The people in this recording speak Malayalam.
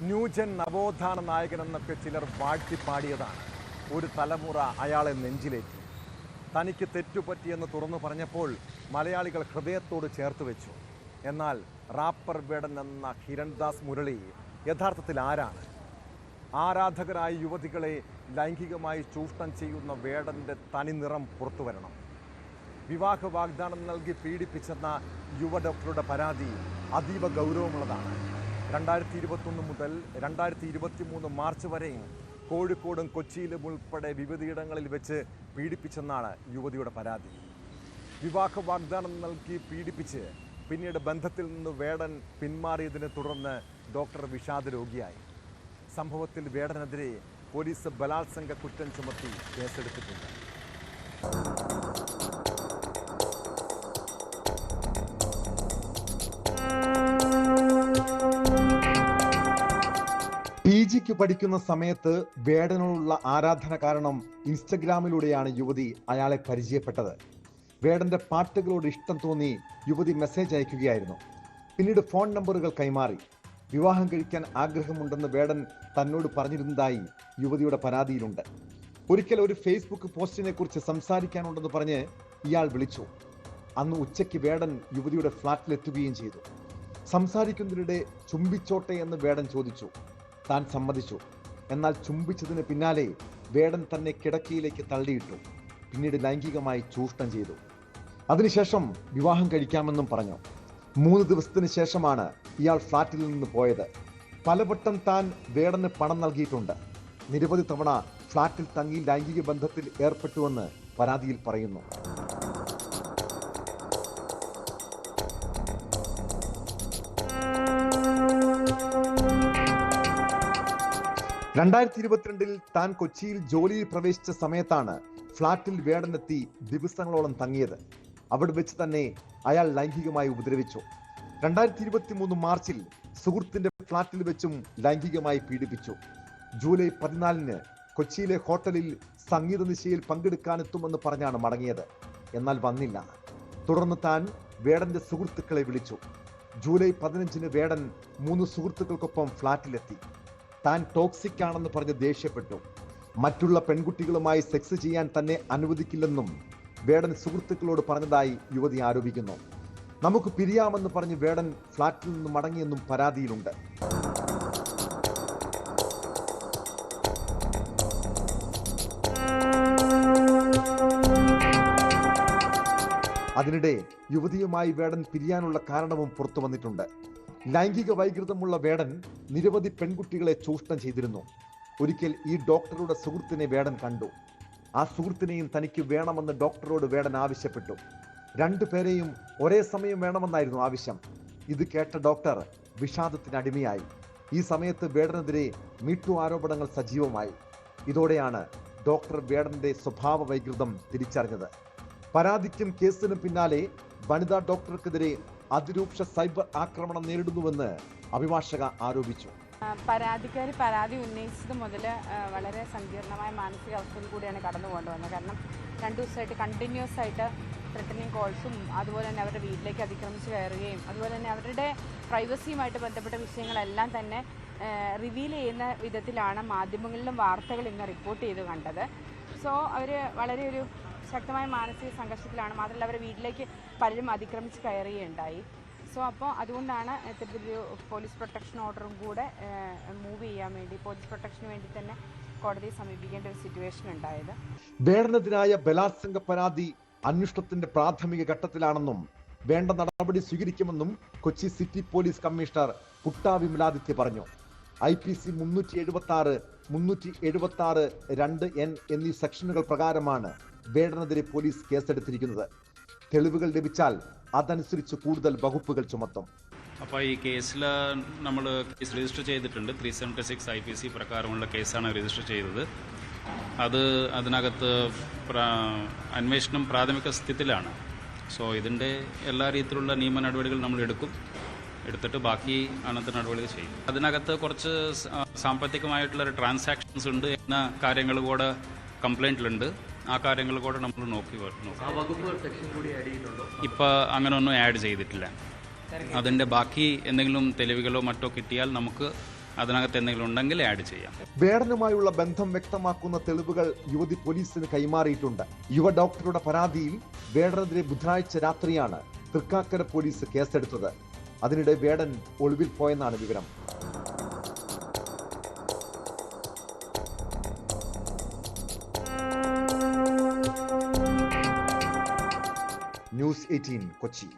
ന്യൂജൻ നവോത്ഥാന നായകനെന്നൊക്കെ ചിലർ വാഴ്ത്തിപ്പാടിയതാണ്. ഒരു തലമുറ അയാളെ നെഞ്ചിലേറ്റി. തനിക്ക് തെറ്റുപറ്റിയെന്ന് തുറന്നു പറഞ്ഞപ്പോൾ മലയാളികൾ ഹൃദയത്തോട് ചേർത്ത് വെച്ചു. എന്നാൽ റാപ്പർ വേടൻ എന്ന ഹിരൺദാസ് മുരളി യഥാർത്ഥത്തിൽ ആരാണ്? ആരാധകരായ യുവതികളെ ലൈംഗികമായി ചൂഷണം ചെയ്യുന്ന വേടൻ്റെ തനിനിറം പുറത്തു വരണം. വിവാഹ വാഗ്ദാനം നൽകി പീഡിപ്പിച്ചെന്ന യുവ ഡോക്ടറുടെ പരാതി അതീവ ഗൗരവമുള്ളതാണ്. 2021 മുതൽ 2023 മാർച്ച് വരെ കോഴിക്കോടും കൊച്ചിയിലും ഉൾപ്പെടെ വിവിധയിടങ്ങളിൽ വെച്ച് പീഡിപ്പിച്ചെന്നാണ് യുവതിയുടെ പരാതി. വിവാഹ വാഗ്ദാനം നൽകി പീഡിപ്പിച്ച് പിന്നീട് ബന്ധത്തിൽ നിന്ന് വേടൻ പിന്മാറിയതിനെ തുടർന്ന് ഡോക്ടർ വിഷാദ രോഗിയായി. സംഭവത്തിൽ വേടനെതിരെ പോലീസ് ബലാത്സംഗ കുറ്റം ചുമത്തി കേസെടുത്തിട്ടുണ്ട്. PGക്ക് പഠിക്കുന്ന സമയത്ത് വേടനോടുള്ള ആരാധന കാരണം ഇൻസ്റ്റഗ്രാമിലൂടെയാണ് യുവതി അയാളെ പരിചയപ്പെട്ടത്. വേടന്റെ പാട്ടുകളോട് ഇഷ്ടം തോന്നി യുവതി മെസ്സേജ് അയക്കുകയായിരുന്നു. പിന്നീട് ഫോൺ നമ്പറുകൾ കൈമാറി. വിവാഹം കഴിക്കാൻ ആഗ്രഹമുണ്ടെന്ന് വേടൻ തന്നോട് പറഞ്ഞിരുന്നതായി യുവതിയുടെ പരാതിയിലുണ്ട്. ഒരിക്കൽ ഒരു ഫേസ്ബുക്ക് പോസ്റ്റിനെ കുറിച്ച് സംസാരിക്കാനുണ്ടെന്ന് പറഞ്ഞ് ഇയാൾ വിളിച്ചു. അന്ന് ഉച്ചയ്ക്ക് വേടൻ യുവതിയുടെ ഫ്ലാറ്റിലെത്തുകയും ചെയ്തു. സംസാരിക്കുന്നതിനിടെ ചുംബിച്ചോട്ടെ എന്ന് വേടൻ ചോദിച്ചു. താൻ സമ്മതിച്ചു. എന്നാൽ ചുംബിച്ചതിന് പിന്നാലെ വേടൻ തന്നെ കിടക്കയിലേക്ക് തള്ളിയിട്ടു. പിന്നീട് ലൈംഗികമായി ചൂഷണം ചെയ്തു. അതിനുശേഷം വിവാഹം കഴിക്കാമെന്നും പറഞ്ഞു. 3 ദിവസത്തിന് ശേഷമാണ് ഇയാൾ ഫ്ലാറ്റിൽ നിന്ന് പോയത്. പലവട്ടം താൻ വേടന് പണം നൽകിയിട്ടുണ്ട്. നിരവധി തവണ ഫ്ലാറ്റിൽ തങ്ങി ലൈംഗിക ബന്ധത്തിൽ ഏർപ്പെട്ടുവെന്ന് പരാതിയിൽ പറയുന്നു. 2022 താൻ കൊച്ചിയിൽ ജോലിയിൽ പ്രവേശിച്ച സമയത്താണ് ഫ്ളാറ്റിൽ വേടനെത്തി ദിവസങ്ങളോളം തങ്ങിയത്. അവിടെ വെച്ച് തന്നെ അയാൾ ലൈംഗികമായി ഉപദ്രവിച്ചു. 2023 മാർച്ചിൽ സുഹൃത്തിന്റെ ഫ്ളാറ്റിൽ വെച്ചും ലൈംഗികമായി പീഡിപ്പിച്ചു. ജൂലൈ 14 കൊച്ചിയിലെ ഹോട്ടലിൽ സംഗീത നിശയിൽ പങ്കെടുക്കാനെത്തുമെന്ന് പറഞ്ഞാണ് മടങ്ങിയത്. എന്നാൽ വന്നില്ല. തുടർന്ന് താൻ വേടന്റെ സുഹൃത്തുക്കളെ വിളിച്ചു. ജൂലൈ 15 വേടൻ 3 സുഹൃത്തുക്കൾക്കൊപ്പം ഫ്ളാറ്റിലെത്തി. താൻ ടോക്സിക് ആണെന്ന് പറഞ്ഞ് ദേഷ്യപ്പെട്ടു. മറ്റുള്ള പെൺകുട്ടികളുമായി സെക്സ് ചെയ്യാൻ തന്നെ അനുവദിക്കില്ലെന്നും വേടൻ സുഹൃത്തുക്കളോട് പറഞ്ഞതായി യുവതി ആരോപിക്കുന്നു. നമുക്ക് പിരിയാമെന്ന് പറഞ്ഞ് വേടൻ ഫ്ളാറ്റിൽ നിന്ന് മടങ്ങിയെന്നും പരാതിയിലുണ്ട്. അതിനിടെ യുവതിയുമായി വേടൻ പിരിയാനുള്ള കാരണവും പുറത്തു വന്നിട്ടുണ്ട്. ലൈംഗിക വൈകൃതമുള്ള വേടൻ നിരവധി പെൺകുട്ടികളെ ചൂഷണം ചെയ്തിരുന്നു. ഒരിക്കൽ ഈ ഡോക്ടറുടെ സുഹൃത്തിനെ വേടൻ കണ്ടു. ആ സുഹൃത്തിനെയും തനിക്ക് വേണമെന്ന് ഡോക്ടറോട് വേടൻ ആവശ്യപ്പെട്ടു. 2 പേരെയും ഒരേ സമയം വേണമെന്നായിരുന്നു ആവശ്യം. ഇത് കേട്ട ഡോക്ടർ വിഷാദത്തിന് അടിമയായി. ഈ സമയത്ത് വേടനെതിരെ മീറ്റു ആരോപണങ്ങൾ സജീവമായി. ഇതോടെയാണ് ഡോക്ടർ വേടന്റെ സ്വഭാവ വൈകൃതം തിരിച്ചറിഞ്ഞത്. പരാതിക്കും കേസിനും പിന്നാലെ വനിതാ ഡോക്ടർക്കെതിരെ അതിരൂക്ഷ സൈബർ ആക്രമണം നേരിടുന്നുവെന്ന് അഭിഭാഷക ആരോപിച്ചു. പരാതിക്കാരി പരാതി ഉന്നയിച്ചത് മുതൽ വളരെ സങ്കീർണമായ മാനസികാവസ്ഥയിൽ കൂടിയാണ് കടന്നു കൊണ്ടുവന്നത്. കാരണം 2 ദിവസമായിട്ട് കണ്ടിന്യൂസ് ആയിട്ട് ത്രെറ്റനിങ് കോൾസും അതുപോലെ തന്നെ അവരുടെ വീട്ടിലേക്ക് അതിക്രമിച്ച് കയറുകയും അതുപോലെ തന്നെ അവരുടെ പ്രൈവസിയുമായിട്ട് ബന്ധപ്പെട്ട വിഷയങ്ങളെല്ലാം തന്നെ റിവീൽ ചെയ്യുന്ന വിധത്തിലാണ് മാധ്യമങ്ങളിലും വാർത്തകൾ ഇന്ന് റിപ്പോർട്ട് ചെയ്ത് കണ്ടത്. സോ അവർ വളരെ ഒരു ശക്തമായ മാനസിക സംഘർഷത്തിലാണ്. മാത്രമല്ല അവരുടെ വീട്ടിലേക്ക് പലരും അതിക്രമിച്ച് കയറുകയുണ്ടായി. സോ അപ്പോൾ അതുകൊണ്ടാണ് ഇത്തരത്തിലൊരു പോലീസ് പ്രൊട്ടക്ഷൻ ഓർഡറും കൂടെ മൂവ് ചെയ്യാൻ വേണ്ടി പോലീസ് പ്രൊട്ടക്ഷന് വേണ്ടി തന്നെ കോടതിയെ സമീപിക്കേണ്ട ഒരു സിറ്റുവേഷൻ ഉണ്ടായത്. വേടനെതിരായ ബലാത്സംഗ പരാതി അന്വേഷണത്തിന്റെ പ്രാഥമിക ഘട്ടത്തിലാണെന്നും വേണ്ട നടപടി സ്വീകരിക്കുമെന്നും Kochi city police commissioner Putta Vimaladitya പറഞ്ഞു. IPC 376, 376 2N എന്നീ സെക്ഷനുകൾ പ്രകാരമാണ് വേടനെതിരെ പോലീസ് കേസെടുത്തിരിക്കുന്നത്. തെളിവുകൾ ലഭിച്ചാൽ അതനുസരിച്ച് കൂടുതൽ വകുപ്പുകൾ ചുമത്തും. അപ്പോൾ ഈ കേസിൽ നമ്മൾ കേസ് രജിസ്റ്റർ ചെയ്തിട്ടുണ്ട്. 376 IPC പ്രകാരമുള്ള കേസാണ് രജിസ്റ്റർ ചെയ്തത്. അതിനകത്ത് അന്വേഷണം പ്രാഥമിക സ്ഥിതിയിലാണ്. സോ ഇതിൻ്റെ എല്ലാ രീതിയിലുള്ള നിയമ നടപടികൾ നമ്മൾ എടുത്തിട്ട് ബാക്കി അനന്തര നടപടികൾ ചെയ്യും. അതിനകത്ത് കുറച്ച് സാമ്പത്തികമായിട്ടുള്ള ട്രാൻസാക്ഷൻസ് ഉണ്ട് എന്ന കാര്യങ്ങൾ കൂടെ കംപ്ലൈൻറ്റിലുണ്ട്. ആ കാര്യങ്ങൾ കൂടെ നമ്മൾ നോക്കാം. ഇപ്പോൾ അങ്ങനെ ഒന്നും ആഡ് ചെയ്തിട്ടില്ല. അതിൻ്റെ ബാക്കി എന്തെങ്കിലും തെളിവുകളോ മറ്റോ കിട്ടിയാൽ നമുക്ക് അതിനകത്ത് എന്തെങ്കിലും ഉണ്ടെങ്കിൽ ആഡ് ചെയ്യാം. വേടനുമായുള്ള ബന്ധം വ്യക്തമാക്കുന്ന തെളിവുകൾ യുവതി പോലീസിന് കൈമാറിയിട്ടുണ്ട്. യുവ ഡോക്ടറുടെ പരാതിയിൽ വേടനെതിരെ ബുധനാഴ്ച രാത്രിയാണ് തൃക്കാക്കര പോലീസ് കേസെടുത്തത്. അതിനിടെ വേടൻ ഒളിവിൽ പോയെന്നാണ് വിവരം. ന്യൂസ് 18 കൊച്ചി.